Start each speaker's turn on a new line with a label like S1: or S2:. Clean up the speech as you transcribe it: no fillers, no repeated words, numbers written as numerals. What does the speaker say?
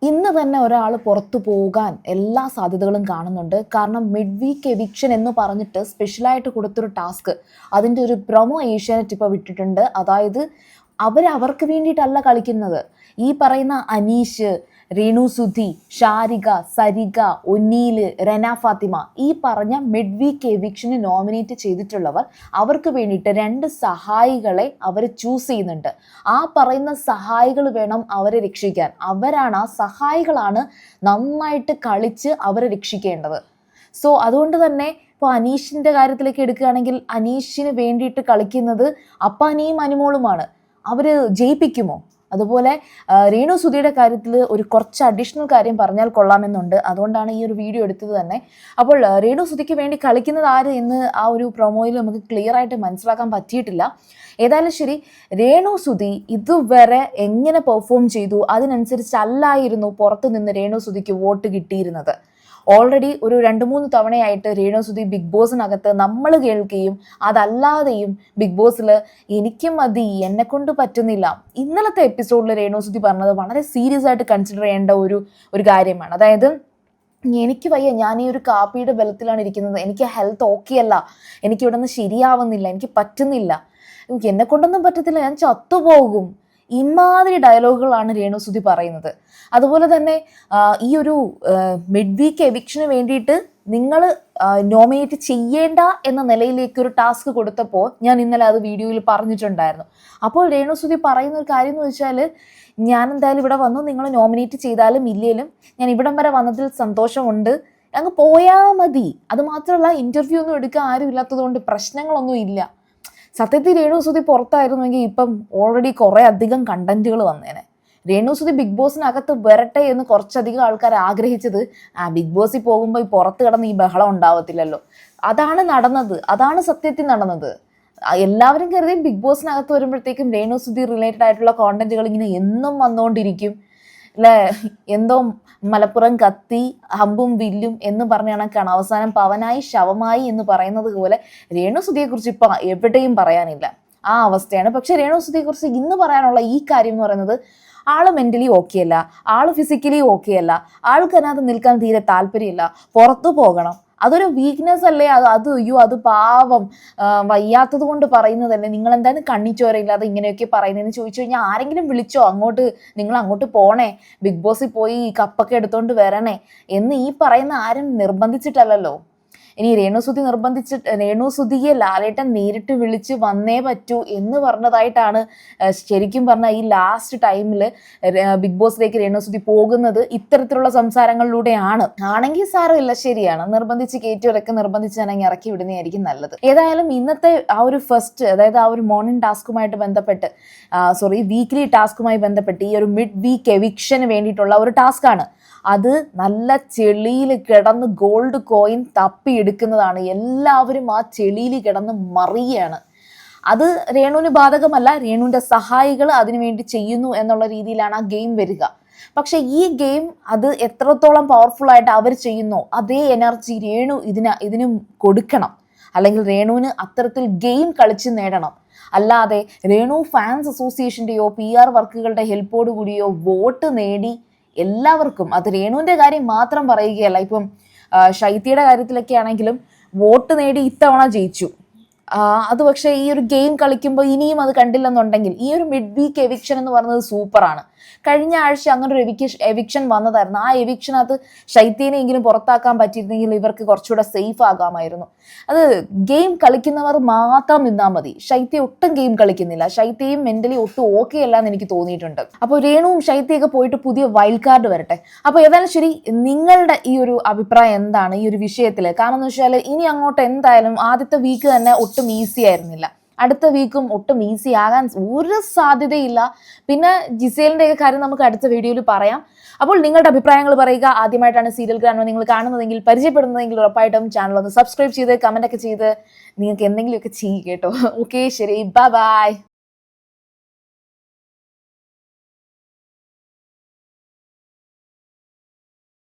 S1: ഇന്ന് തന്നെ ഒരാൾ പുറത്തു പോകാൻ എല്ലാ സാധ്യതകളും കാണുന്നുണ്ട്. കാരണം മിഡ് വീക്ക് എവിക്ഷൻ എന്ന് പറഞ്ഞിട്ട് സ്പെഷ്യലായിട്ട് കൊടുത്തൊരു ടാസ്ക്, അതിൻ്റെ ഒരു പ്രൊമോ ഏഷ്യാനെറ്റ് ഇപ്പോൾ വിട്ടിട്ടുണ്ട്. അതായത് അവർക്ക് വേണ്ടിയിട്ടല്ല കളിക്കുന്നത്. ഈ പറയുന്ന അനീഷ്, രേണു സുധി, ഷാരിക, സരിക, ഒന്നീല്, റെന ഫാത്തിമ, ഈ പറഞ്ഞ മിഡ് വീക്ക് എവിക്ഷന് നോമിനേറ്റ് ചെയ്തിട്ടുള്ളവർ അവർക്ക് വേണ്ടിയിട്ട് 2 സഹായികളെ അവർ ചൂസ് ചെയ്യുന്നുണ്ട്. ആ പറയുന്ന സഹായികൾ വേണം അവരെ രക്ഷിക്കാൻ. ആ സഹായികളാണ് നന്നായിട്ട് കളിച്ച് അവരെ രക്ഷിക്കേണ്ടത്. സോ അതുകൊണ്ട് തന്നെ ഇപ്പോൾ അനീഷിൻ്റെ കാര്യത്തിലേക്ക് എടുക്കുകയാണെങ്കിൽ അനീഷിന് വേണ്ടിയിട്ട് കളിക്കുന്നത് അപ്പാനിയും അനുമോളുമാണ്. അവർ ജയിപ്പിക്കുമോ? അതുപോലെ രേണു സുധിയുടെ കാര്യത്തിൽ ഒരു കുറച്ച് അഡീഷണൽ കാര്യം പറഞ്ഞാൽ കൊള്ളാമെന്നുണ്ട്. അതുകൊണ്ടാണ് ഈ ഒരു വീഡിയോ എടുത്തത് തന്നെ. അപ്പോൾ രേണു സുധിക്ക് വേണ്ടി കളിക്കുന്നത് ആര് എന്ന് ആ ഒരു പ്രൊമോയിൽ നമുക്ക് ക്ലിയർ ആയിട്ട് മനസ്സിലാക്കാൻ പറ്റിയിട്ടില്ല. ഏതായാലും ശരി, രേണു സുധി ഇതുവരെ എങ്ങനെ പെർഫോം ചെയ്തു അതിനനുസരിച്ചല്ലായിരുന്നു പുറത്തു നിന്ന് രേണു സുധിക്ക് വോട്ട് കിട്ടിയിരുന്നത്. ഓൾറെഡി ഒരു 2-3 തവണയായിട്ട് രേണു സുധി ബിഗ് ബോസിനകത്ത് നമ്മൾ കേൾക്കുകയും അതല്ലാതെയും ബിഗ് ബോസിൽ എനിക്ക് മതി, എന്നെ കൊണ്ട് പറ്റുന്നില്ല. ഇന്നലത്തെ എപ്പിസോഡിൽ രേണു സുധി പറഞ്ഞത് വളരെ സീരിയസ് ആയിട്ട് കൺസിഡർ ചെയ്യേണ്ട ഒരു കാര്യമാണ്. അതായത് എനിക്ക് വയ്യ, ഞാൻ ഈ ഒരു കാപ്പിയുടെ ബലത്തിലാണ് ഇരിക്കുന്നത്, എനിക്ക് ഹെൽത്ത് ഓക്കെ അല്ല, എനിക്ക് ഇവിടെ നിന്ന് ശരിയാവുന്നില്ല, എനിക്ക് പറ്റുന്നില്ല, എന്നെ കൊണ്ടൊന്നും പറ്റത്തില്ല, ഞാൻ ചത്തുപോകും. ഇമാതിരി ഡയലോഗുകളാണ് രേണു സുധി പറയുന്നത്. അതുപോലെ തന്നെ ഈ ഒരു മിഡ് വീക്ക് എവിക്ഷന് വേണ്ടിയിട്ട് നിങ്ങൾ നോമിനേറ്റ് ചെയ്യേണ്ട എന്ന നിലയിലേക്ക് ഒരു ടാസ്ക് കൊടുത്തപ്പോൾ ഞാൻ ഇന്നലെ അത് വീഡിയോയിൽ പറഞ്ഞിട്ടുണ്ടായിരുന്നു. അപ്പോൾ രേണു സുധി പറയുന്ന ഒരു കാര്യം എന്ന് വെച്ചാൽ, ഞാൻ എന്തായാലും ഇവിടെ വന്നു, നിങ്ങൾ നോമിനേറ്റ് ചെയ്താലും ഇല്ലേലും ഞാൻ ഇവിടം വരെ വന്നതിൽ സന്തോഷമുണ്ട്, അങ്ങ് പോയാൽ മതി. അത് മാത്രമല്ല, ഇൻ്റർവ്യൂ ഒന്നും എടുക്കാൻ ആരും ഇല്ലാത്തതുകൊണ്ട് പ്രശ്നങ്ങളൊന്നും ഇല്ല. സത്യത്തിൽ രേണു സുധി പുറത്തായിരുന്നുവെങ്കിൽ ഇപ്പം ഓൾറെഡി കുറേ അധികം കണ്ടന്റുകൾ വന്നേനെ. രേണു സുധി ബിഗ് ബോസിനകത്ത് വരട്ടെ എന്ന് കുറച്ചധികം ആൾക്കാർ ആഗ്രഹിച്ചത് ബിഗ് ബോസിൽ പോകുമ്പോൾ ഈ പുറത്ത് കിടന്ന് ഈ ബഹളം ഉണ്ടാവത്തില്ലല്ലോ. അതാണ് നടന്നത്, അതാണ് സത്യത്തിൽ നടന്നത്. എല്ലാവരും കരുതി ബിഗ് ബോസിനകത്ത് വരുമ്പോഴത്തേക്കും രേണു സുധി റിലേറ്റഡ് ആയിട്ടുള്ള കോണ്ടന്റുകൾ ഇങ്ങനെ എന്നും വന്നുകൊണ്ടിരിക്കും അല്ലേ. എന്തോ മലപ്പുറം കത്തി ഹമ്പും വില്ലും എന്ന് പറഞ്ഞ കണക്കാണ് അവസാനം പവനായി ശവമായി എന്ന് പറയുന്നത് പോലെ രേണു സുധിയെക്കുറിച്ച് ഇപ്പം എവിടെയും പറയാനില്ല, ആ അവസ്ഥയാണ്. പക്ഷെ രേണു സുധിയെക്കുറിച്ച് ഇന്ന് പറയാനുള്ള ഈ കാര്യം എന്ന് പറയുന്നത്, ആള് മെന്റലി ഓക്കെ അല്ല, ആള് ഫിസിക്കലി ഓക്കെ അല്ല, ആൾക്ക് അതിനകത്ത് നിൽക്കാൻ തീരെ താല്പര്യമില്ല, പുറത്തു പോകണം. അതൊരു വീക്ക്നെസ് അല്ലേ? അത് പാവം വയ്യാത്തത് കൊണ്ട് പറയുന്നതല്ലേ? നിങ്ങൾ എന്തായാലും കണ്ണിച്ചോരയില്ലാതെ ഇങ്ങനെയൊക്കെ പറയുന്നതെന്ന് ചോദിച്ചു കഴിഞ്ഞാൽ ആരെങ്കിലും വിളിച്ചോ അങ്ങോട്ട്, നിങ്ങൾ അങ്ങോട്ട് പോണേ, ബിഗ് ബോസിൽ പോയി കപ്പൊക്കെ എടുത്തോണ്ട് വരണേ എന്ന് ഈ പറയുന്ന ആരും നിർബന്ധിച്ചിട്ടല്ലല്ലോ. ഇനി രേണു സുധിയെ ലാലേട്ടൻ നേരിട്ട് വിളിച്ച് വന്നേ പറ്റൂ എന്ന് പറഞ്ഞതായിട്ടാണ് ശരിക്കും പറഞ്ഞാൽ ഈ ലാസ്റ്റ് ടൈമിൽ ബിഗ് ബോസിലേക്ക് രേണു സുധി പോകുന്നത് ഇത്തരത്തിലുള്ള സംസാരങ്ങളിലൂടെയാണ്. ആണെങ്കിൽ സാരമില്ല, ശരിയാണ്, നിർബന്ധിച്ച് കയറ്റിയൊക്കെ നിർബന്ധിച്ചാണെങ്കിൽ ഇറക്കി വിടുന്നതായിരിക്കും നല്ലത്. ഏതായാലും ഇന്നത്തെ ആ ഒരു ഫസ്റ്റ്, അതായത് ആ ഒരു മോർണിംഗ് ടാസ്കുമായിട്ട് ബന്ധപ്പെട്ട് വീക്ക്ലി ടാസ്കുമായി ബന്ധപ്പെട്ട് ഈ ഒരു മിഡ് വീക്ക് എവിക്ഷന് വേണ്ടിയിട്ടുള്ള ഒരു ടാസ്കാണ്. അത് നല്ല ചെളിയിൽ കിടന്ന് ഗോൾഡ് കോയിൻ തപ്പിയെടുക്കുന്നതാണ്. എല്ലാവരും ആ ചെളിയിൽ കിടന്ന് മറിയാണ്. അത് രേണുവിന് ബാധകമല്ല, രേണുവിൻ്റെ സഹായികൾ അതിനുവേണ്ടി ചെയ്യുന്നു എന്നുള്ള രീതിയിലാണ് ആ ഗെയിം വരിക. പക്ഷെ ഈ ഗെയിം അത് എത്രത്തോളം പവർഫുൾ ആയിട്ട് അവർ ചെയ്യുന്നോ അതേ എനർജി രേണു ഇതിനും കൊടുക്കണം. അല്ലെങ്കിൽ രേണുവിന് അത്തരത്തിൽ ഗെയിം കളിച്ച് നേടണം. അല്ലാതെ രേണു ഫാൻസ് അസോസിയേഷൻ്റെയോ PR വർക്കുകളുടെ ഹെൽപ്പോട് കൂടിയോ വോട്ട് നേടി എല്ലാവർക്കും, അത് രേണുവിൻ്റെ കാര്യം മാത്രം പറയുകയല്ല, ഇപ്പം ശൈത്യയുടെ കാര്യത്തിലൊക്കെ ആണെങ്കിലും വോട്ട് നേടി ഇത്തവണ ജയിച്ചു. അത് പക്ഷേ ഈ ഒരു ഗെയിം കളിക്കുമ്പോൾ ഇനിയും അത് കണ്ടില്ലെന്നുണ്ടെങ്കിൽ ഈ ഒരു മിഡ് വീക്ക് എവിക്ഷൻ എന്ന് പറയുന്നത് സൂപ്പറാണ്. കഴിഞ്ഞ ആഴ്ച അങ്ങനെ ഒരു എവിക്ഷൻ വന്നതായിരുന്നു. ആ എവിക്ഷനകത്ത് ശൈത്യനെങ്കിലും പുറത്താക്കാൻ പറ്റിയിരുന്നെങ്കിൽ ഇവർക്ക് കുറച്ചുകൂടെ സേഫ് ആകാമായിരുന്നു. അത് ഗെയിം കളിക്കുന്നവർ മാത്രം നിന്നാൽ മതി. ശൈത്യ ഒട്ടും ഗെയിം കളിക്കുന്നില്ല, ശൈത്യയും മെന്റലി ഒട്ടും ഓക്കെ അല്ല എന്ന് എനിക്ക് തോന്നിയിട്ടുണ്ട്. അപ്പോൾ രേണുവും ശൈത്യയൊക്കെ പോയിട്ട് പുതിയ വൈൽഡ് കാർഡ് വരട്ടെ. അപ്പോൾ ഏതായാലും ശരി, നിങ്ങളുടെ ഈ ഒരു അഭിപ്രായം എന്താണ് ഈ ഒരു വിഷയത്തിൽ? കാരണം എന്ന് വെച്ചാൽ ഇനി അങ്ങോട്ട് എന്തായാലും ആദ്യത്തെ വീക്ക് തന്നെ ഒട്ടും ഈസി ആയിരുന്നില്ല, അടുത്ത വീക്കും ഒട്ടും ഈസി ആകാൻ ഒരു സാധ്യതയില്ല. പിന്നെ ജിസേലിൻ്റെ കാര്യം നമുക്ക് അടുത്ത വീഡിയോയിൽ പറയാം. അപ്പോൾ നിങ്ങളുടെ അഭിപ്രായങ്ങൾ പറയുക. ആദ്യമായിട്ടാണ് സീരിയൽ ഗ്രാൻഡ് നിങ്ങൾ കാണുന്നതെങ്കിൽ, പരിചയപ്പെടുന്നതെങ്കിൽ ഉറപ്പായിട്ടും ചാനൽ ഒന്ന് സബ്സ്ക്രൈബ് ചെയ്ത് കമൻ്റ് ഒക്കെ ചെയ്ത് നിങ്ങൾക്ക് എന്തെങ്കിലുമൊക്കെ ചെയ്യുക കേട്ടോ. ഓക്കെ, ശരി, ബൈ.